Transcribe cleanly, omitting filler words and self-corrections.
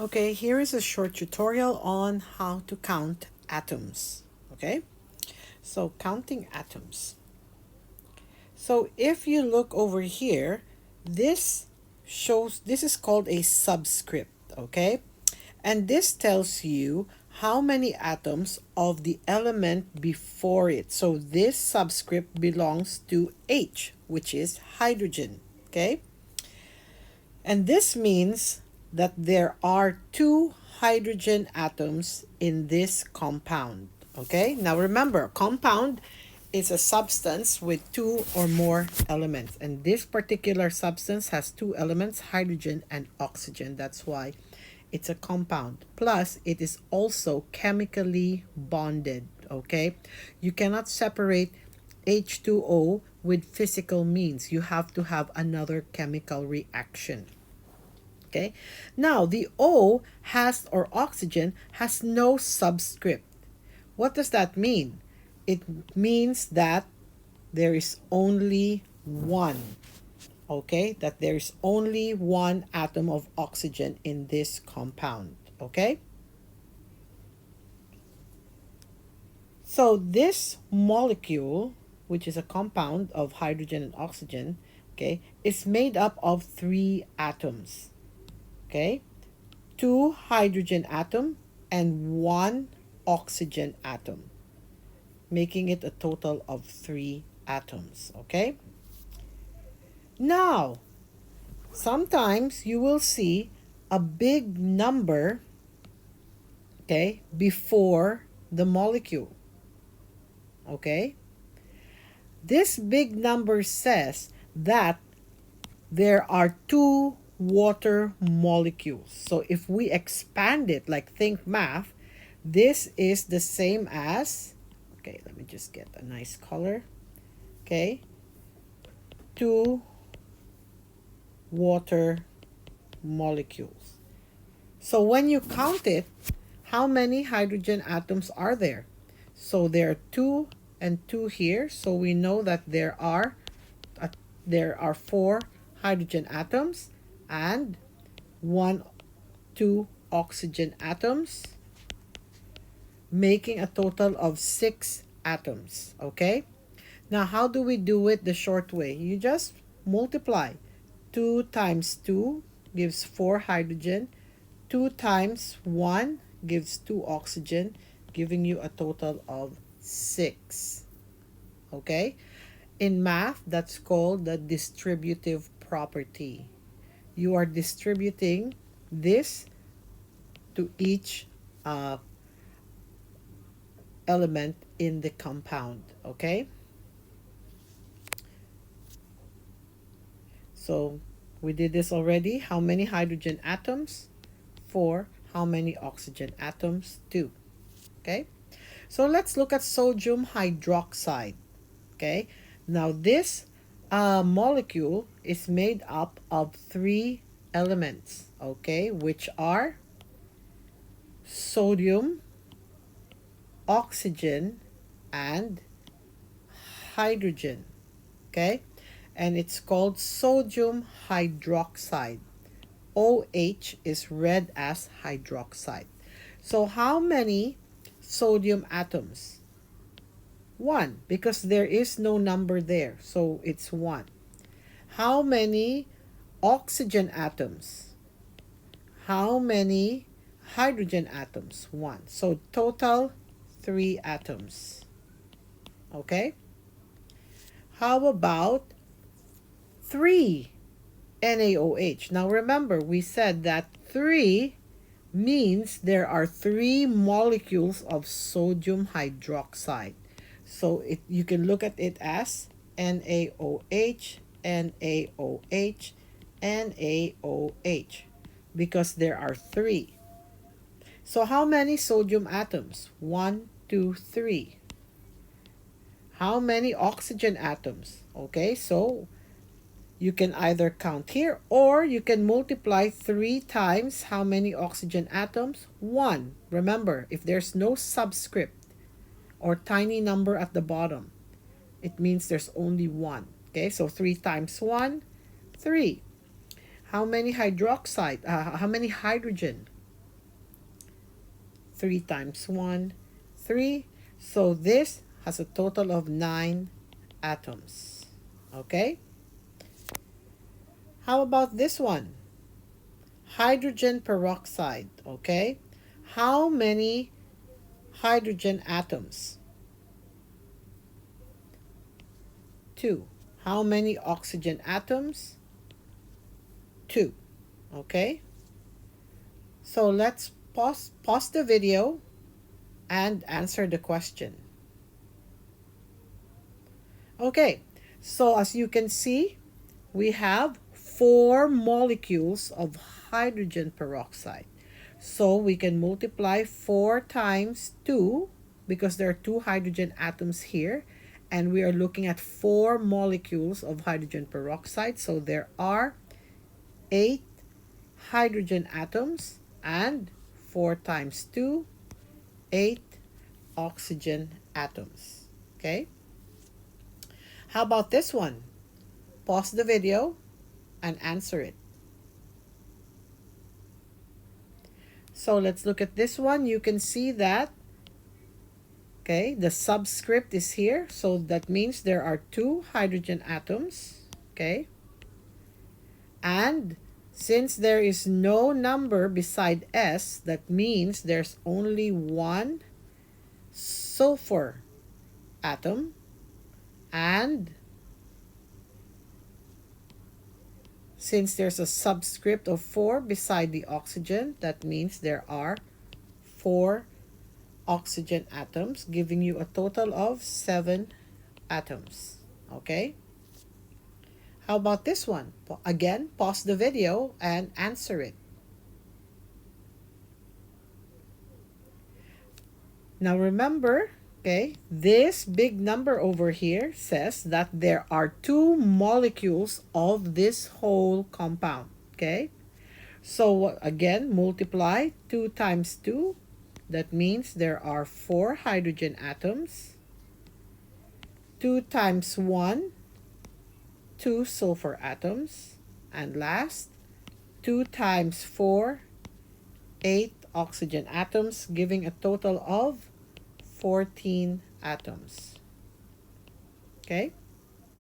Okay, here is a short tutorial on how to count atoms. Okay, so counting atoms. So if you look over here, this is called a subscript. Okay, and this tells you how many atoms of the element before it. So this subscript belongs to H, which is hydrogen. Okay, and this means that there are two hydrogen atoms in this compound. Okay, now remember, compound is a substance with two or more elements, and this particular substance has two elements, hydrogen and oxygen. That's why it's a compound. Plus, it is also chemically bonded. Okay, you cannot separate H2O with physical means. You have to have another chemical reaction. Okay, now the O has, or oxygen has, no subscript. What does that mean? It means that there is only one. Okay, that there is only one atom of oxygen in this compound. Okay, so this molecule, which is a compound of hydrogen and oxygen, okay, is made up of three atoms. Okay, two hydrogen atom and one oxygen atom, making it a total of three atoms. Okay, now sometimes you will see a big number, okay, before the molecule. Okay, this big number says that there are two water molecules. So if we expand it, like think math, this is the same as, okay, let me just get a nice color. Okay, two water molecules. So when you count it, how many hydrogen atoms are there? So there are two and two here. So we know that there are four hydrogen atoms and two oxygen atoms, making a total of six atoms. Okay, now how do we do it the short way? You just multiply. 2 times 2 gives 4 hydrogen. 2 times 1 gives 2 oxygen, giving you a total of 6. Okay, in math, that's called the distributive property. You are distributing this to each element in the compound. Okay, so we did this already. How many hydrogen atoms? 4. How many oxygen atoms? 2. Okay, so let's look at sodium hydroxide. Okay, now this molecule is made up of three elements, okay, which are sodium, oxygen, and hydrogen. Okay, and it's called sodium hydroxide. OH is read as hydroxide. So how many sodium atoms? 1, because there is no number there, so it's 1. How many oxygen atoms? How many hydrogen atoms? 1. So total 3 atoms. Okay? How about 3 NaOH? Now remember, we said that 3 means there are 3 molecules of sodium hydroxide. So you can look at it as NaOH, NaOH, NaOH, because there are 3. So how many sodium atoms? 1, 2, 3. How many oxygen atoms? Okay, so you can either count here or you can multiply 3 times how many oxygen atoms? 1. Remember, if there's no subscript or tiny number at the bottom, it means there's only 1. Okay, so 3 times 1, 3. How many hydroxide? How many hydrogen? 3 times 1, 3. So this has a total of 9 atoms. Okay? How about this one? Hydrogen peroxide. Okay? How many hydrogen atoms? 2. How many oxygen atoms? 2. Okay? So let's pause the video and answer the question. Okay, so as you can see, we have 4 molecules of hydrogen peroxide. So we can multiply 4 times 2 because there are 2 hydrogen atoms here, and we are looking at 4 molecules of hydrogen peroxide. So there are 8 hydrogen atoms, and 4 times 2, 8 oxygen atoms. Okay? How about this one? Pause the video and answer it. So let's look at this one. You can see that, okay, the subscript is here. So that means there are 2 hydrogen atoms, okay? And since there is no number beside S, that means there's only 1 sulfur atom, and since there's a subscript of 4 beside the oxygen, that means there are 4 oxygen atoms, giving you a total of 7 atoms. Okay? How about this one? Again, pause the video and answer it. Now remember, okay, this big number over here says that there are 2 molecules of this whole compound, okay? So again, multiply 2 times 2. That means there are 4 hydrogen atoms. 2 times 1, 2 sulfur atoms. And last, 2 times 4, 8 oxygen atoms, giving a total of 14 atoms. Okay?